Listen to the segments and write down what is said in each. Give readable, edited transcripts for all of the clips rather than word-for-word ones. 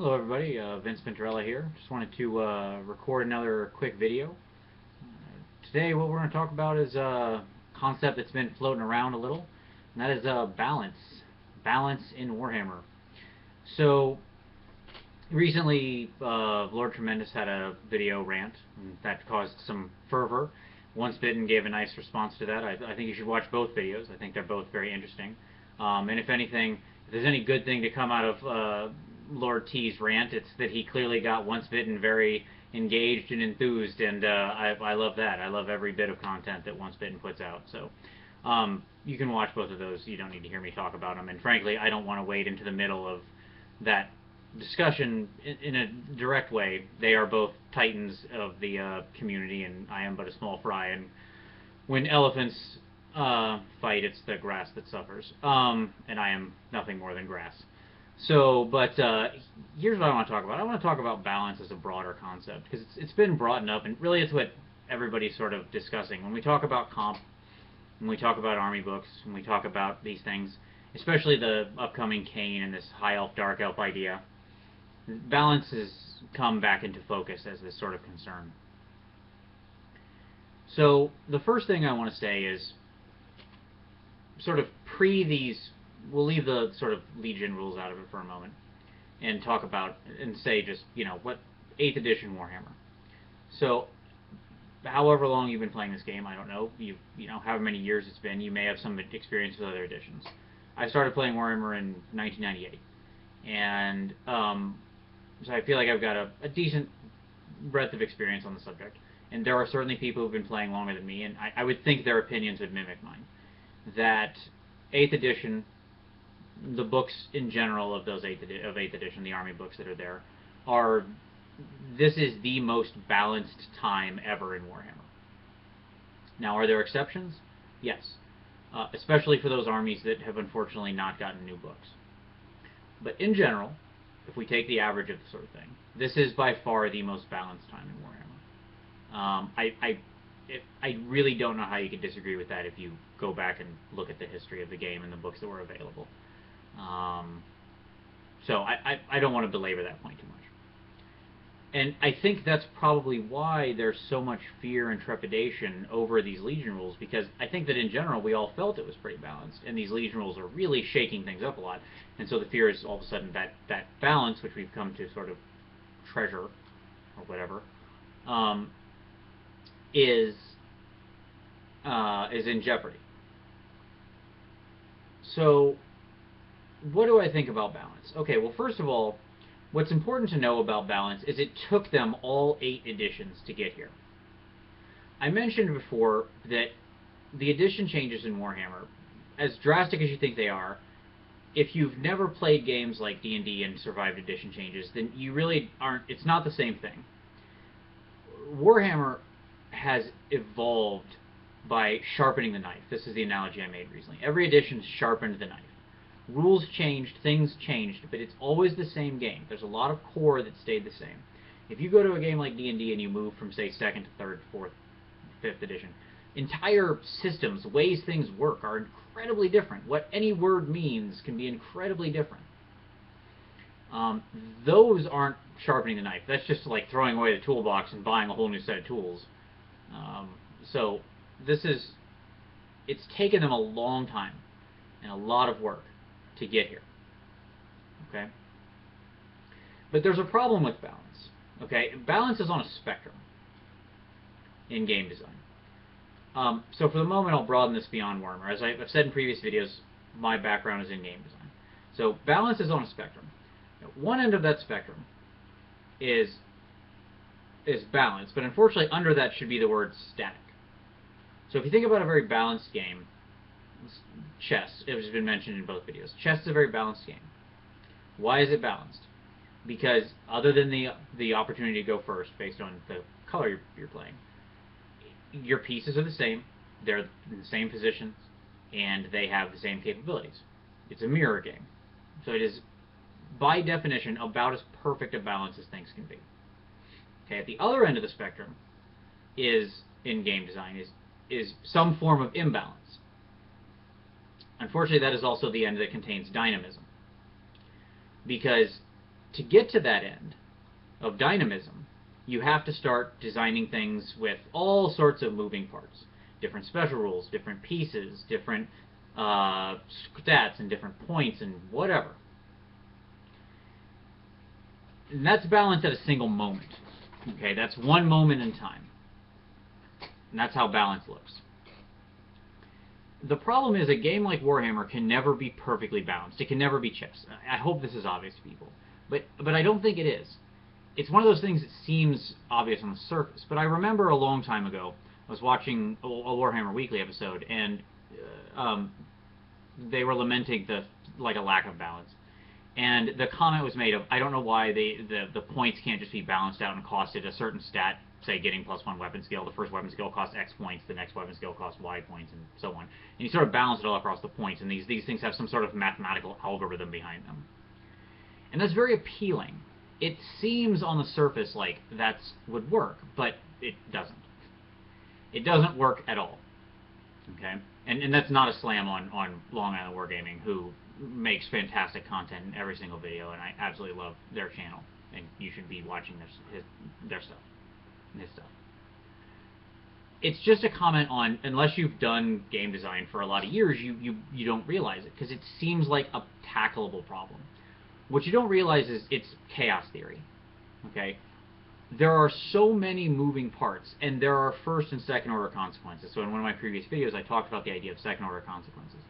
Hello everybody, Vince Venturella here. Just wanted to record another quick video. Today what we're going to talk about is a concept that's been floating around a little, and that is balance. Balance in Warhammer. So, recently Lord Tremendous had a video rant that caused some fervor. Once Bitten gave a nice response to that. I think you should watch both videos. I think they're both very interesting. And if anything, if there's any good thing to come out of Lord T's rant, it's that he clearly got Once Bitten very engaged and enthused, and I love that. I love every bit of content that Once Bitten puts out. So you can watch both of those. You don't need to hear me talk about them. And frankly, I don't want to wade into the middle of that discussion in a direct way. They are both titans of the community, and I am but a small fry. And when elephants fight, it's the grass that suffers. And I am nothing more than grass. So, but here's what I want to talk about. I want to talk about balance as a broader concept, because it's been brought up, and really it's what everybody's sort of discussing. When we talk about comp, when we talk about army books, when we talk about these things, especially the upcoming Kane and this high elf, dark elf idea, balance has come back into focus as this sort of concern. So the first thing I want to say is sort of pre these, we'll leave the sort of Legion rules out of it for a moment and talk about, and say just, what 8th edition Warhammer. So however long you've been playing this game, I don't know, however many years it's been, you may have some experience with other editions. I started playing Warhammer in 1998, and so I feel like I've got a decent breadth of experience on the subject. And there are certainly people who've been playing longer than me, and I would think their opinions would mimic mine. That 8th edition, the books in general of those 8th edition, the army books that are there, this is the most balanced time ever in Warhammer. Now, are there exceptions? Yes. Especially for those armies that have unfortunately not gotten new books. But in general, if we take the average of the sort of thing, this is by far the most balanced time in Warhammer. I really don't know how you could disagree with that if you go back and look at the history of the game and the books that were available. So I don't want to belabor that point too much. And I think that's probably why there's so much fear and trepidation over these Legion rules, because I think that in general we all felt it was pretty balanced, and these Legion rules are really shaking things up a lot. And so the fear is all of a sudden that balance, which we've come to sort of treasure, or whatever, is in jeopardy. So what do I think about balance? Okay, well, first of all, what's important to know about balance is it took them all 8 editions to get here. I mentioned before that the edition changes in Warhammer, as drastic as you think they are, if you've never played games like D&D and survived edition changes, then you really aren't, it's not the same thing. Warhammer has evolved by sharpening the knife. This is the analogy I made recently. Every edition sharpened the knife. Rules changed, things changed, but it's always the same game. There's a lot of core that stayed the same. If you go to a game like D&D and you move from, say, 2nd to 3rd, 4th, 5th edition, entire systems, ways things work, are incredibly different. What any word means can be incredibly different. Those aren't sharpening the knife. That's just like throwing away the toolbox and buying a whole new set of tools. So it's taken them a long time and a lot of work to get here. Okay? But there's a problem with balance. Okay? Balance is on a spectrum in game design. So for the moment, I'll broaden this beyond Warhammer. As I've said in previous videos, my background is in game design. So balance is on a spectrum. Now, one end of that spectrum is balance, but unfortunately under that should be the word static. So if you think about a very balanced game, chess, it has been mentioned in both videos. Chess is a very balanced game. Why is it balanced? Because other than the opportunity to go first based on the color you're playing, your pieces are the same, they're in the same positions, and they have the same capabilities. It's a mirror game. So it is, by definition, about as perfect a balance as things can be. Okay, at the other end of the spectrum is, in game design, is some form of imbalance. Unfortunately, that is also the end that contains dynamism. Because to get to that end of dynamism, you have to start designing things with all sorts of moving parts. Different special rules, different pieces, different stats and different points and whatever. And that's balanced at a single moment. Okay, that's one moment in time. And that's how balance looks. The problem is a game like Warhammer can never be perfectly balanced. It can never be chess. I hope this is obvious to people. But I don't think it is. It's one of those things that seems obvious on the surface. But I remember a long time ago, I was watching a Warhammer Weekly episode, and they were lamenting a lack of balance. And the comment was made of, I don't know why the points can't just be balanced out and costed a certain stat, say getting +1 weapon skill. The first weapon skill costs X points, the next weapon skill costs Y points, and so on. And you sort of balance it all across the points, and these things have some sort of mathematical algorithm behind them. And that's very appealing. It seems on the surface like that would work, but it doesn't. It doesn't work at all. Okay? And that's not a slam on Long Island Wargaming, who makes fantastic content in every single video, and I absolutely love their channel, and you should be watching their stuff, his stuff. It's just a comment on, unless you've done game design for a lot of years, you don't realize it, because it seems like a tackleable problem. What you don't realize is it's chaos theory. Okay? There are so many moving parts, and there are first and second order consequences. So in one of my previous videos, I talked about the idea of second order consequences.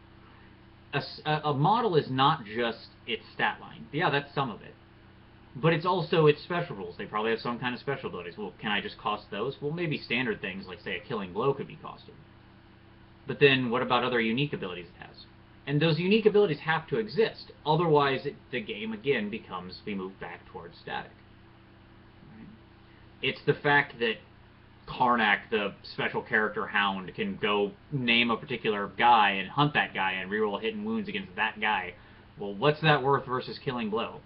A model is not just its stat line. Yeah, that's some of it. But it's also its special rules. They probably have some kind of special abilities. Well, can I just cost those? Well, maybe standard things, like, say, a killing blow could be costed. But then what about other unique abilities it has? And those unique abilities have to exist. Otherwise, the game, again, becomes, we move back towards static. Right? It's the fact that Karnak, the special character hound, can go name a particular guy and hunt that guy and reroll hit and wounds against that guy. Well, what's that worth versus killing blow?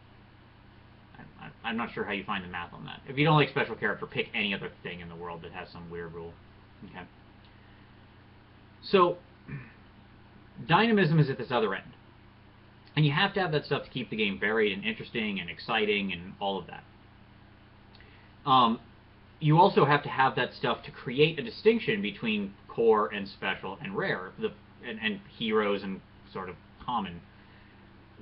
I'm not sure how you find the math on that. If you don't like special character, pick any other thing in the world that has some weird rule. Okay. So, dynamism is at this other end. And you have to have that stuff to keep the game varied and interesting and exciting and all of that. You also have to have that stuff to create a distinction between core and special and rare, and heroes and sort of common.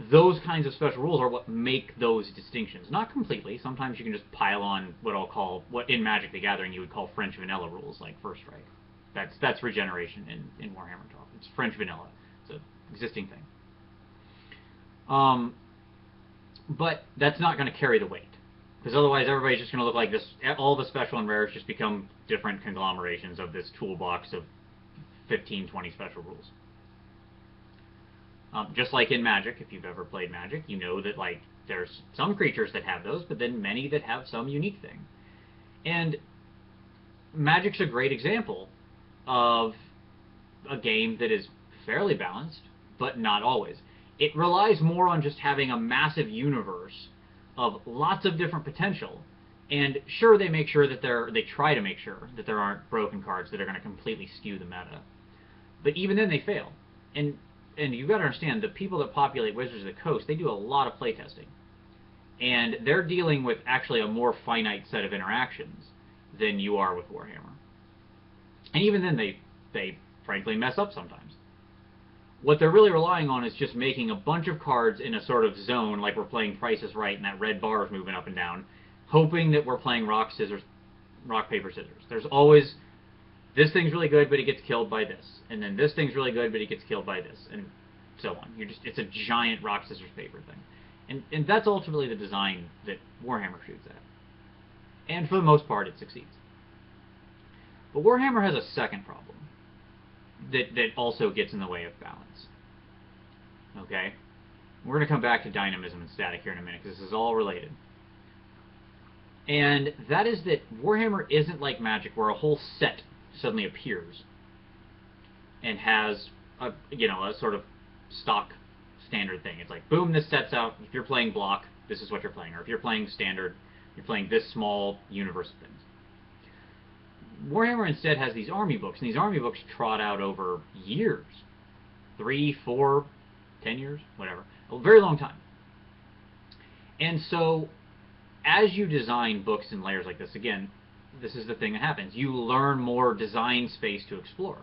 Those kinds of special rules are what make those distinctions. Not completely. Sometimes you can just pile on what I'll call, what in Magic the Gathering you would call French vanilla rules, like First Strike. That's regeneration in Warhammer talk. It's French vanilla. It's an existing thing. But that's not going to carry the weight. Because otherwise everybody's just going to look like this. All the special and rares just become different conglomerations of this toolbox of 15, 20 special rules. Just like in Magic, if you've ever played Magic, you know that like there's some creatures that have those, but then many that have some unique thing. And Magic's a great example of a game that is fairly balanced, but not always. It relies more on just having a massive universe of lots of different potential, and sure, they make sure that they try to make sure that there aren't broken cards that are going to completely skew the meta. But even then, they fail. And you've got to understand, the people that populate Wizards of the Coast, they do a lot of playtesting. And they're dealing with actually a more finite set of interactions than you are with Warhammer. And even then, they frankly mess up sometimes. What they're really relying on is just making a bunch of cards in a sort of zone, like we're playing Price is Right, and that red bar is moving up and down, hoping that we're playing rock, paper, scissors. There's always, this thing's really good, but it gets killed by this. And then this thing's really good, but it gets killed by this. And so on. It's a giant rock, scissors, paper thing. And that's ultimately the design that Warhammer shoots at. And for the most part, it succeeds. But Warhammer has a second problem that also gets in the way of balance. Okay? We're going to come back to dynamism and static here in a minute, because this is all related. And that is that Warhammer isn't like Magic, where a whole set suddenly appears and has a sort of stock standard thing. It's like, boom, this set's out. If you're playing block, this is what you're playing. Or if you're playing standard, you're playing this small universe of things. Warhammer instead has these army books, and these army books trot out over years. 3, 4, 10 years, whatever. A very long time. And so, as you design books in layers like this, again, this is the thing that happens. You learn more design space to explore,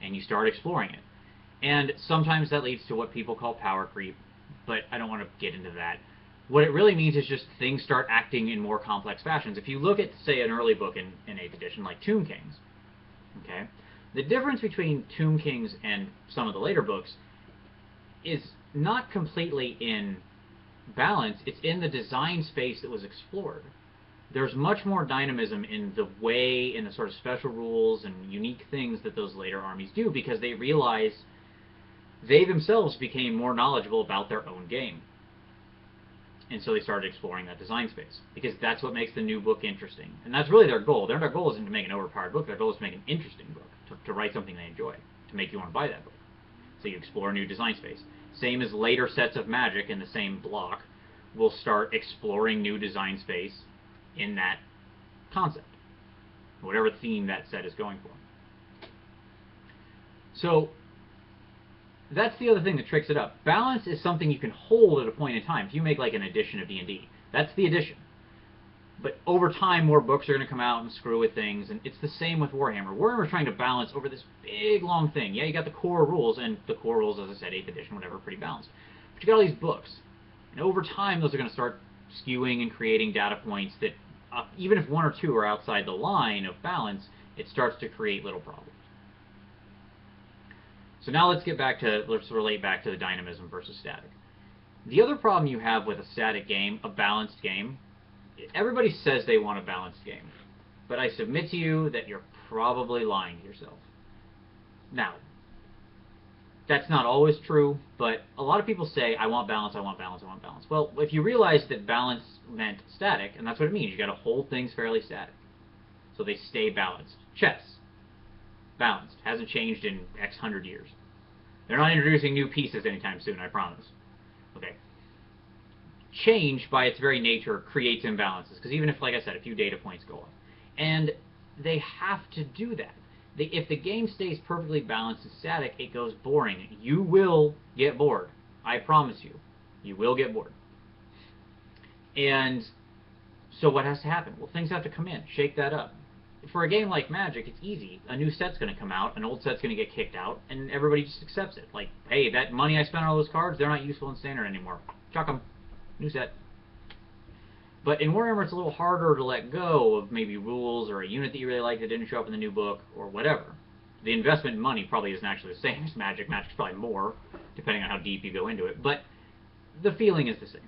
and you start exploring it. And sometimes that leads to what people call power creep, but I don't want to get into that. What it really means is just things start acting in more complex fashions. If you look at, say, an early book in 8th edition, like Tomb Kings, okay, the difference between Tomb Kings and some of the later books is not completely in balance, it's in the design space that was explored. There's much more dynamism in the way, in the sort of special rules and unique things that those later armies do, because they realize they themselves became more knowledgeable about their own game. And so they started exploring that design space, because that's what makes the new book interesting. And that's really their goal. Their goal isn't to make an overpowered book, their goal is to make an interesting book, to write something they enjoy, to make you want to buy that book. So you explore a new design space. Same as later sets of Magic in the same block will start exploring new design space in that concept, whatever theme that set is going for. So that's the other thing that tricks it up. Balance is something you can hold at a point in time. If you make like an edition of D&D, that's the edition. But over time, more books are going to come out and screw with things, and it's the same with Warhammer. Warhammer's trying to balance over this big, long thing. Yeah, you got the core rules, and the core rules, as I said, 8th edition, whatever, pretty balanced. But you got all these books, and over time, those are going to start skewing and creating data points that, even if one or two are outside the line of balance, it starts to create little problems. So now let's relate back to the dynamism versus static. The other problem you have with a static game, a balanced game, everybody says they want a balanced game, but I submit to you that you're probably lying to yourself. Now, that's not always true, but a lot of people say, I want balance, I want balance, I want balance. Well, if you realize that balance meant static, and that's what it means, you got to hold things fairly static, so they stay balanced. Chess, balanced, hasn't changed in X hundred years. They're not introducing new pieces anytime soon, I promise. Okay. Change, by its very nature, creates imbalances, because even if, like I said, a few data points go off. And they have to do that. If the game stays perfectly balanced and static, it goes boring. You will get bored. I promise you. You will get bored. And so what has to happen? Well, things have to come in, shake that up. For a game like Magic, it's easy. A new set's going to come out, an old set's going to get kicked out, and everybody just accepts it. Like, hey, that money I spent on all those cards, they're not useful in Standard anymore. Chuck them. New set. But in Warhammer, it's a little harder to let go of maybe rules or a unit that you really like that didn't show up in the new book or whatever. The investment in money probably isn't actually the same as Magic. Magic's probably more, depending on how deep you go into it. But the feeling is the same.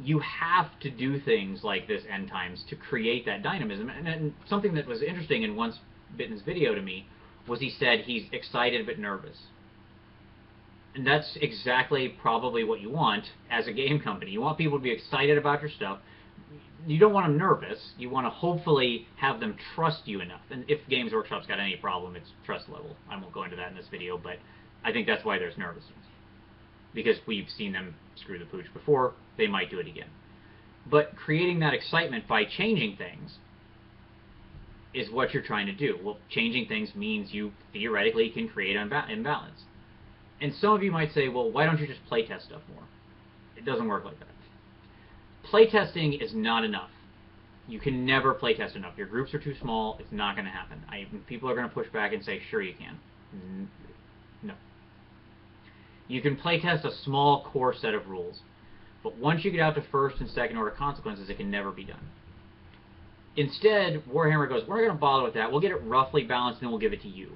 You have to do things like this End Times to create that dynamism. And something that was interesting in Once Bitten's video to me was he said he's excited but nervous. And that's exactly probably what you want as a game company. You want people to be excited about your stuff. You don't want them nervous. You want to hopefully have them trust you enough. And if Games Workshop's got any problem, it's trust level. I won't go into that in this video, but I think that's why there's nervousness. Because we've seen them screw the pooch before, they might do it again. But creating that excitement by changing things is what you're trying to do. Well, changing things means you theoretically can create imbalance. And some of you might say, well, why don't you just playtest stuff more? It doesn't work like that. Playtesting is not enough. You can never playtest enough. Your groups are too small. It's not going to happen. People are going to push back and say, sure you can. No. You can playtest a small core set of rules. But once you get out to first and second order consequences, it can never be done. Instead, Warhammer goes, we're not going to bother with that. We'll get it roughly balanced and then we'll give it to you.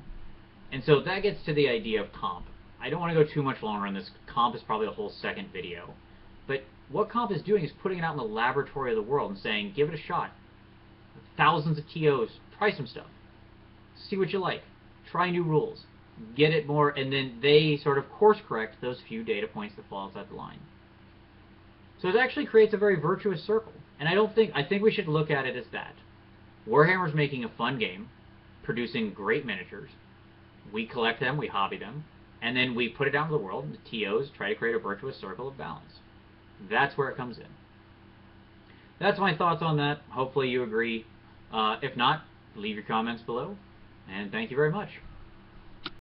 And so that gets to the idea of comp. I don't want to go too much longer on this. Comp is probably a whole second video. But what comp is doing is putting it out in the laboratory of the world and saying, give it a shot. Thousands of TOs. Try some stuff. See what you like. Try new rules. Get it more, and then they sort of course correct those few data points that fall outside the line. So it actually creates a very virtuous circle. And I think we should look at it as that. Warhammer's making a fun game, producing great miniatures. We collect them, we hobby them, and then we put it out into the world, and the TOs try to create a virtuous circle of balance. That's where it comes in. That's my thoughts on that. Hopefully you agree. If not, leave your comments below, and thank you very much.